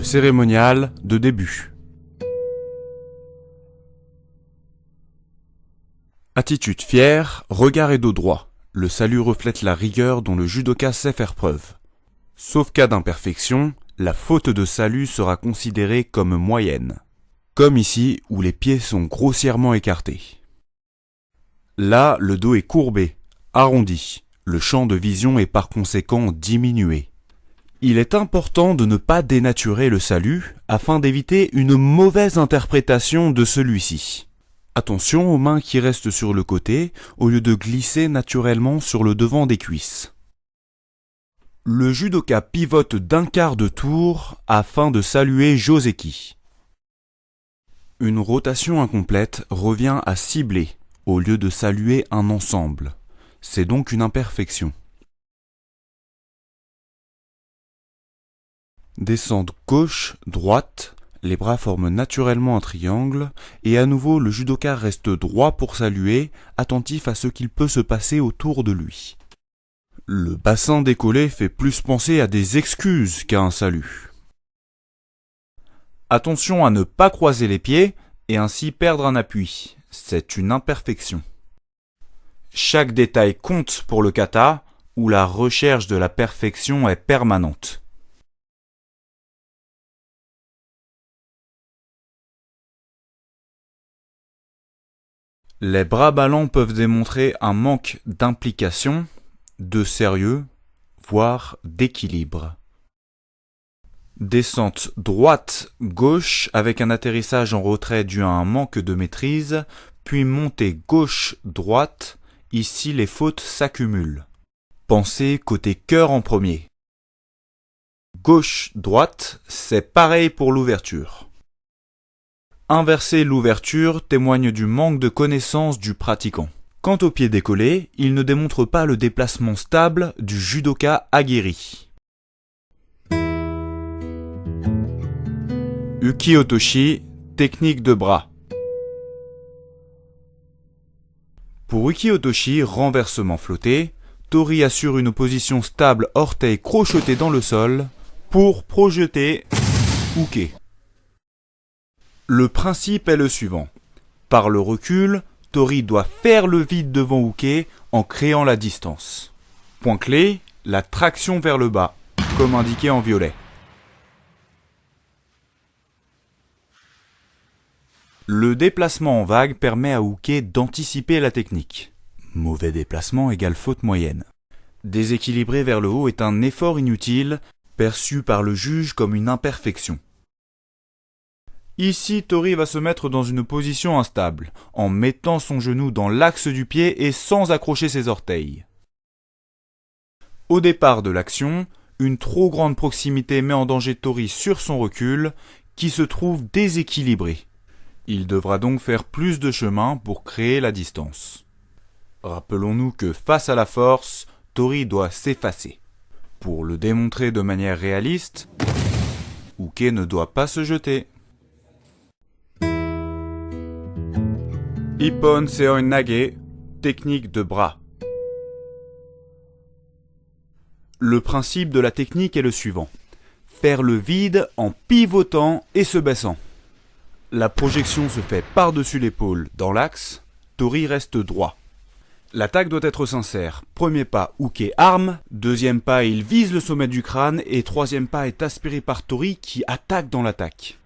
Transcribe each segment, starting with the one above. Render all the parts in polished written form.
Le cérémonial de début. Attitude fière, regard et dos droit. Le salut reflète la rigueur dont le judoka sait faire preuve. Sauf cas d'imperfection, la faute de salut sera considérée comme moyenne. Comme ici où les pieds sont grossièrement écartés. Là, le dos est courbé, arrondi. Le champ de vision est par conséquent diminué. Il est important de ne pas dénaturer le salut afin d'éviter une mauvaise interprétation de celui-ci. Attention aux mains qui restent sur le côté au lieu de glisser naturellement sur le devant des cuisses. Le judoka pivote d'un quart de tour afin de saluer Joseki. Une rotation incomplète revient à cibler au lieu de saluer un ensemble. C'est donc une imperfection. Descente gauche, droite, les bras forment naturellement un triangle et à nouveau le judoka reste droit pour saluer, attentif à ce qu'il peut se passer autour de lui. Le bassin décollé fait plus penser à des excuses qu'à un salut. Attention à ne pas croiser les pieds et ainsi perdre un appui, c'est une imperfection. Chaque détail compte pour le kata où la recherche de la perfection est permanente. Les bras ballants peuvent démontrer un manque d'implication, de sérieux, voire d'équilibre. Descente droite-gauche avec un atterrissage en retrait dû à un manque de maîtrise, puis montée gauche-droite, ici les fautes s'accumulent. Pensez côté cœur en premier. Gauche-droite, c'est pareil pour l'ouverture. Inverser l'ouverture témoigne du manque de connaissance du pratiquant. Quant au pied décollé, il ne démontre pas le déplacement stable du judoka aguerri. Uki-otoshi, technique de bras. Pour Uki-otoshi, renversement flotté, Tori assure une position stable orteil crocheté dans le sol pour projeter uke. Le principe est le suivant. Par le recul, Tori doit faire le vide devant uke en créant la distance. Point clé, la traction vers le bas, comme indiqué en violet. Le déplacement en vague permet à uke d'anticiper la technique. Mauvais déplacement égale faute moyenne. Déséquilibré vers le haut est un effort inutile, perçu par le juge comme une imperfection. Ici, Tori va se mettre dans une position instable, en mettant son genou dans l'axe du pied et sans accrocher ses orteils. Au départ de l'action, une trop grande proximité met en danger Tori sur son recul, qui se trouve déséquilibré. Il devra donc faire plus de chemin pour créer la distance. Rappelons-nous que face à la force, Tori doit s'effacer. Pour le démontrer de manière réaliste, uke ne doit pas se jeter. Ippon Seoi Nage, technique de bras. Le principe de la technique est le suivant. Faire le vide en pivotant et se baissant. La projection se fait par-dessus l'épaule dans l'axe, Tori reste droit. L'attaque doit être sincère. Premier pas, uke arme. Deuxième pas, il vise le sommet du crâne. Et troisième pas est aspiré par Tori qui attaque dans l'attaque.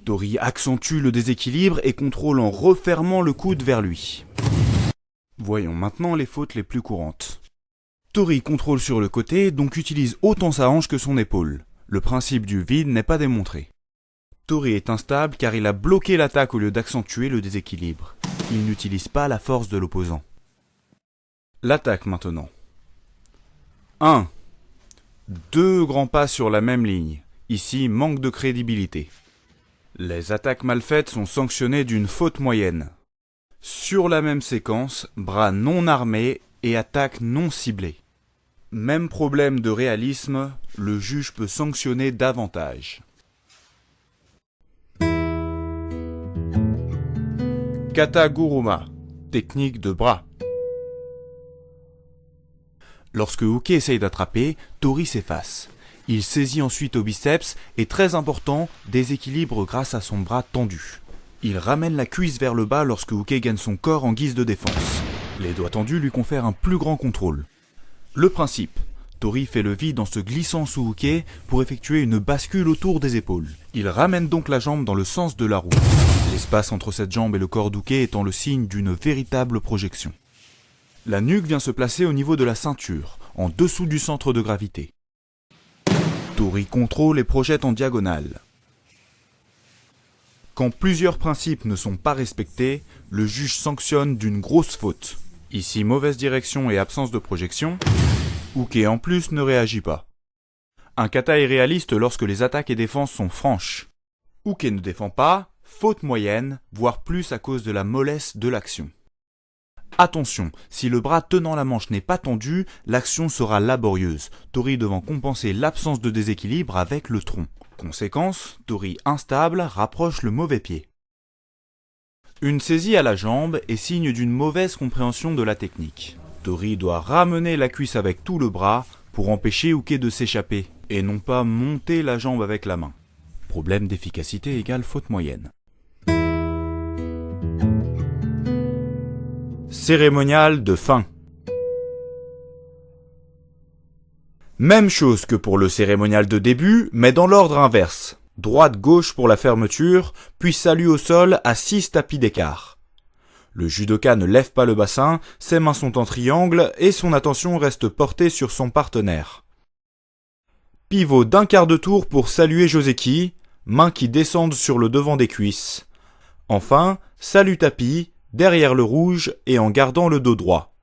Tori accentue le déséquilibre et contrôle en refermant le coude vers lui. Voyons maintenant les fautes les plus courantes. Tori contrôle sur le côté, donc utilise autant sa hanche que son épaule. Le principe du vide n'est pas démontré. Tori est instable car il a bloqué l'attaque au lieu d'accentuer le déséquilibre. Il n'utilise pas la force de l'opposant. L'attaque maintenant. 1. 2 grands pas sur la même ligne. Ici, manque de crédibilité. Les attaques mal faites sont sanctionnées d'une faute moyenne. Sur la même séquence, bras non armés et attaque non ciblée. Même problème de réalisme, le juge peut sanctionner davantage. Kata Guruma, technique de bras. Lorsque uke essaye d'attraper, Tori s'efface. Il saisit ensuite au biceps et, très important, déséquilibre grâce à son bras tendu. Il ramène la cuisse vers le bas lorsque Uke gagne son corps en guise de défense. Les doigts tendus lui confèrent un plus grand contrôle. Le principe. Tori fait le vide en se glissant sous Uke pour effectuer une bascule autour des épaules. Il ramène donc la jambe dans le sens de la roue. L'espace entre cette jambe et le corps d'Uke étant le signe d'une véritable projection. La nuque vient se placer au niveau de la ceinture, en dessous du centre de gravité. Tori contrôle et projette en diagonale. Quand plusieurs principes ne sont pas respectés, le juge sanctionne d'une grosse faute. Ici, mauvaise direction et absence de projection. Uke en plus ne réagit pas. Un kata est réaliste lorsque les attaques et défenses sont franches. Uke ne défend pas, faute moyenne, voire plus à cause de la mollesse de l'action. Attention, si le bras tenant la manche n'est pas tendu, l'action sera laborieuse, Tori devant compenser l'absence de déséquilibre avec le tronc. Conséquence, Tori instable rapproche le mauvais pied. Une saisie à la jambe est signe d'une mauvaise compréhension de la technique. Tori doit ramener la cuisse avec tout le bras pour empêcher Uke de s'échapper, et non pas monter la jambe avec la main. Problème d'efficacité égale faute moyenne. Cérémonial de fin. Même chose que pour le cérémonial de début, mais dans l'ordre inverse. Droite-gauche pour la fermeture, puis salut au sol à 6 tapis d'écart. Le judoka ne lève pas le bassin, ses mains sont en triangle et son attention reste portée sur son partenaire. Pivot d'un quart de tour pour saluer Joseki, mains qui descendent sur le devant des cuisses. Enfin, salut tapis, derrière le rouge et en gardant le dos droit.